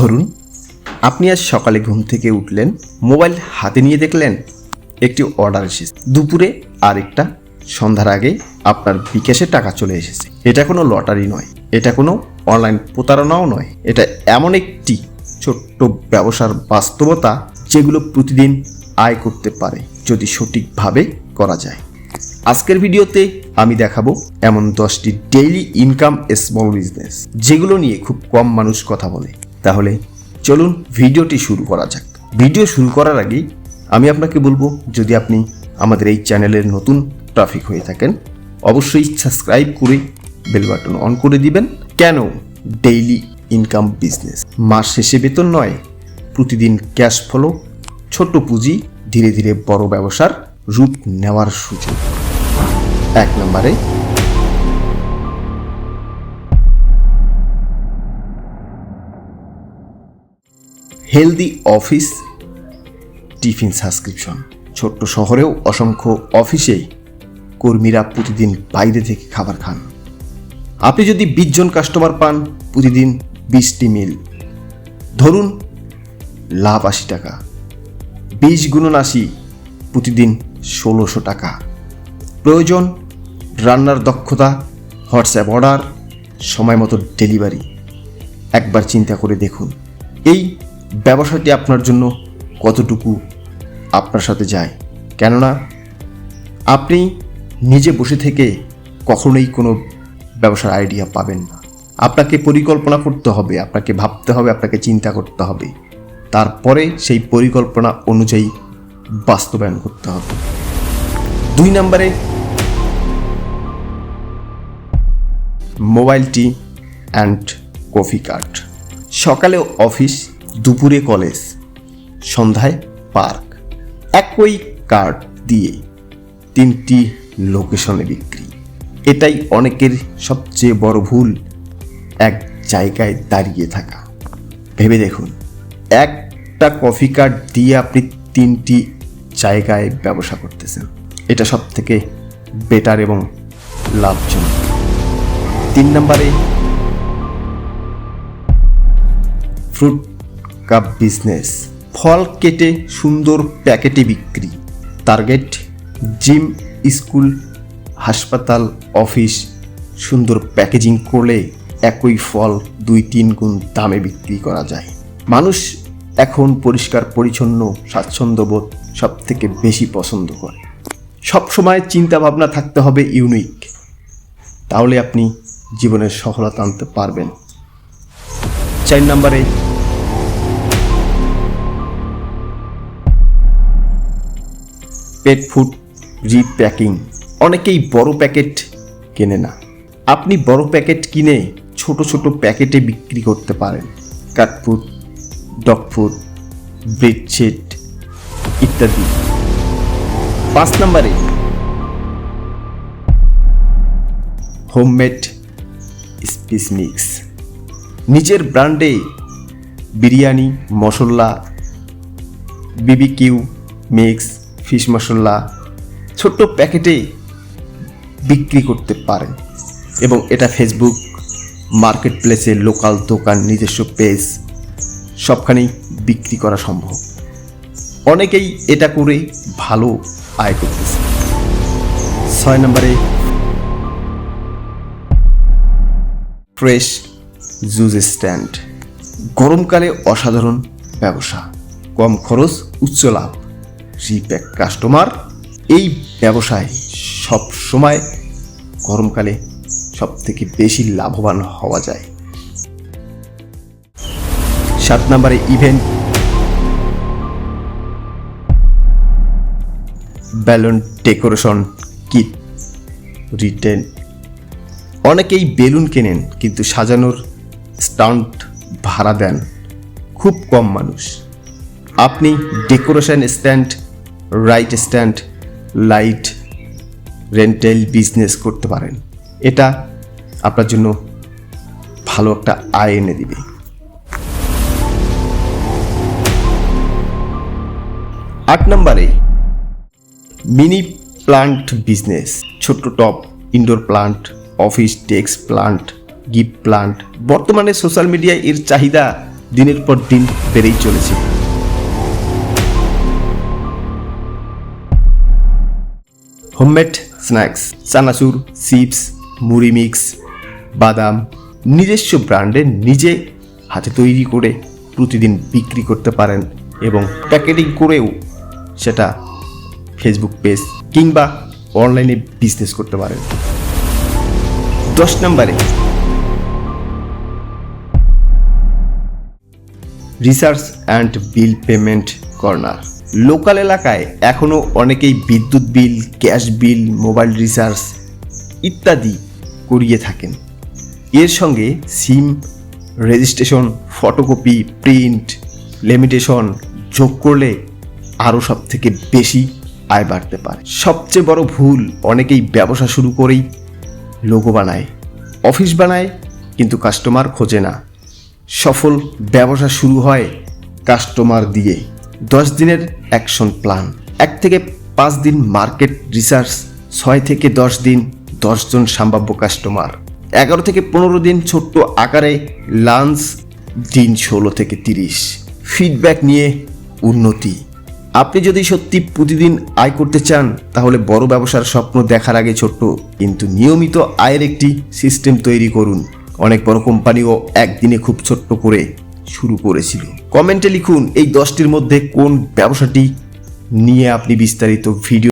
ধরুন আপনি আজ সকালে ঘুম থেকে উঠলেন, মোবাইল হাতে নিয়ে দেখলেন একটি অর্ডার এসেছে, দুপুরে আরেকটা, সন্ধ্যার আগে আপনার বিকাশে টাকা চলে এসেছে। এটা কোনো লটারি নয়, এটা কোনো অনলাইন প্রতারণাও নয়, এটা এমন একটি ছোট্ট ব্যবসার বাস্তবতা যেগুলো প্রতিদিন আয় করতে পারে যদি সঠিকভাবে করা যায়। আজকের ভিডিওতে আমি দেখাবো এমন 10টি ডেইলি ইনকাম স্মল বিজনেস যেগুলো নিয়ে খুব কম মানুষ কথা বলে। তাহলে চলুন ভিডিওটি শুরু করা যাক। ভিডিও শুরু করার আগে আমি আপনাকে বলবো, যদি আপনি আমাদের এই চ্যানেলের নতুন ট্রাফিক হয়ে থাকেন অবশ্যই সাবস্ক্রাইব করে বেল বাটন অন করে দিবেন। কেন ডেইলি ইনকাম বিজনেস? মাস শেষে বেতন নয়, প্রতিদিন ক্যাশ ফ্লো, ছোট পুঁজি, ধীরে ধীরে বড় ব্যবসার রূপ নেওয়ার সুযোগ। 1 নম্বরে হেলদি অফিস টিফিন সাবস্ক্রিপশন। ছোট্ট শহরেও অসংখ্য অফিসে কর্মীরা প্রতিদিন বাইরে থেকে খাবার খান। আপনি যদি 20 জন কাস্টমার পান, প্রতিদিন 20টি মিল, ধরুন লাভ 80 টাকা, 20 গুণন 80, প্রতিদিন 1600 টাকা। প্রয়োজন রান্নার দক্ষতা, হোয়াটসঅ্যাপ অর্ডার, সময় মতো ডেলিভারি। একবার চিন্তা করে দেখুন এই ব্যবসাটি আপনার জন্য কতটুকু আপনার সাথে যায়। কেননা আপনি নিজে বসে থেকে কখনোই কোনো ব্যবসার আইডিয়া পাবেন না। আপনাকে পরিকল্পনা করতে হবে, আপনাকে ভাবতে হবে, আপনাকে চিন্তা করতে হবে, তারপরে সেই পরিকল্পনা অনুযায়ী বাস্তবায়ন করতে হবে। 2 নম্বরে mobile T and coffee cart. সকালে অফিস, দুপুরে কলেজ, সন্ধ্যায় পার্ক। একই কার্ড দিয়ে 3টি লোকেশনে বিক্রি। এটাই অনেকের সবচেয়ে বড় ভুল, এক জায়গায় দাঁড়িয়ে থাকা। ভেবে দেখুন, একটা কফি কার্ড দিয়ে আপনি 3টি জায়গায় ব্যবসা করতেছেন। এটা সব থেকে বেটার এবং লাভজনক। 3 নম্বরে ফ্রুট কাপ বিজনেস। ফল কেটে সুন্দর প্যাকেটে বিক্রি। টার্গেট জিম, স্কুল, হাসপাতাল, অফিস। সুন্দর প্যাকেজিং করলে একই ফল 2-3 গুণ দামে বিক্রি করা যায়। মানুষ এখন পরিষ্কার পরিচ্ছন্ন স্বাচ্ছন্দ্যবোধ সব থেকে বেশি পছন্দ করে। সবসময় চিন্তা ভাবনা থাকতে হবে ইউনিক, তাহলে আপনি জীবনের সফলতা আনতে পারবেন। 4 নম্বরে পেট ফুড রিপ্যাকিং। অনেকেই বড় প্যাকেট কেনে না। আপনি বড় প্যাকেট কিনে ছোট ছোট প্যাকেটে বিক্রি করতে পারেন। Cat food, dog food, bedsheet ইত্যাদি। 5 নম্বরে হোমমেড স্পাইস মিক্স। নিজের ব্র্যান্ডে বিরিয়ানি মশলা, বিবিকিউ মিক্স, ফিশ মশলা ছোট্ট প্যাকেটে বিক্রি করতে পারেন এবং এটা ফেসবুক মার্কেট প্লেসে, লোকাল দোকান, নিজস্ব পেজ সবখানেই বিক্রি করা সম্ভব। অনেকেই এটা করে ভালো আয় করতেছে। 6 নম্বরে ফ্রেশ জুস স্ট্যান্ড। গরমকালে অসাধারণ ব্যবসা, কম খরচ, উচ্চ লাভ, রিপ্যাক কাস্টমার। এই ব্যবসায় সব সময় গরমকালে সব থেকে বেশি লাভবান হওয়া যায়। 7 নম্বরে event balloon decoration kit retail. অনেকেই বেলুন কেনেন কিন্তু সাজানোর স্ট্যান্ড ভাড়া দেন খুব কম মানুষ। আপনি decoration stand, light stand, light rental business করতে পারেন। এটা আপনার জন্য ভালো একটা আয় এনে দিবে। 8 নম্বরে মিনি প্লান্ট বিজনেস। ছোট্ট top, indoor plant, office desk plant, gift plant. বর্তমানে সোশ্যাল মিডিয়ায় এর চাহিদা দিনের পর দিন বেড়েই চলেছে। হোমমেড স্ন্যাক্স, চানাচুর, চিপস, মুড়ি মিক্স, বাদাম নিজস্ব ব্র্যান্ডে নিজে হাতে তৈরি করে প্রতিদিন বিক্রি করতে পারেন এবং প্যাকেটিং করেও সেটা ফেসবুক পেজ কিংবা অনলাইনে বিজনেস করতে পারেন। 10 নম্বরে research and bill payment corner. Local এলাকায় এখনও অনেকেই বিদ্যুৎ বিল, গ্যাস বিল, মোবাইল রিচার্জ ইত্যাদি করিয়ে থাকেন। এর সঙ্গে সিম রেজিস্ট্রেশন, ফটোকপি, প্রিন্ট, লেমিটেশন যোগ করলে আরও সব থেকে বেশি আয় বাড়তে পারে। সবচেয়ে বড় ভুল, অনেকেই ব্যবসা শুরু করেই লোগো বানায়, অফিস বানায়, কিন্তু কাস্টমার খোঁজে না। সফল ব্যবসা শুরু হয় কাস্টমার দিয়ে। 10 দিনের অ্যাকশন প্ল্যান। 1 থেকে 5 দিন মার্কেট রিসার্চ, 6 থেকে 10 দিন 10 জন সম্ভাব্য কাস্টমার, 11 থেকে 15 দিন ছোট্ট আকারে লাঞ্চ, দিন 16 থেকে 30। ফিডব্যাক নিয়ে উন্নতি। আপনি যদি সত্যি প্রতিদিন আয় করতে চান তাহলে বড় ব্যবসার স্বপ্ন দেখার আগে ছোট্ট কিন্তু নিয়মিত আয়ের একটি সিস্টেম তৈরি করুন। অনেক বড় কোম্পানিও একদিনে খুব ছোট্ট করে শুরু করেছিল। কমেন্টে লিখুন এই 10টির মধ্যে কোন ব্যবসাটি নিয়ে আপনি বিস্তারিত ভিডিও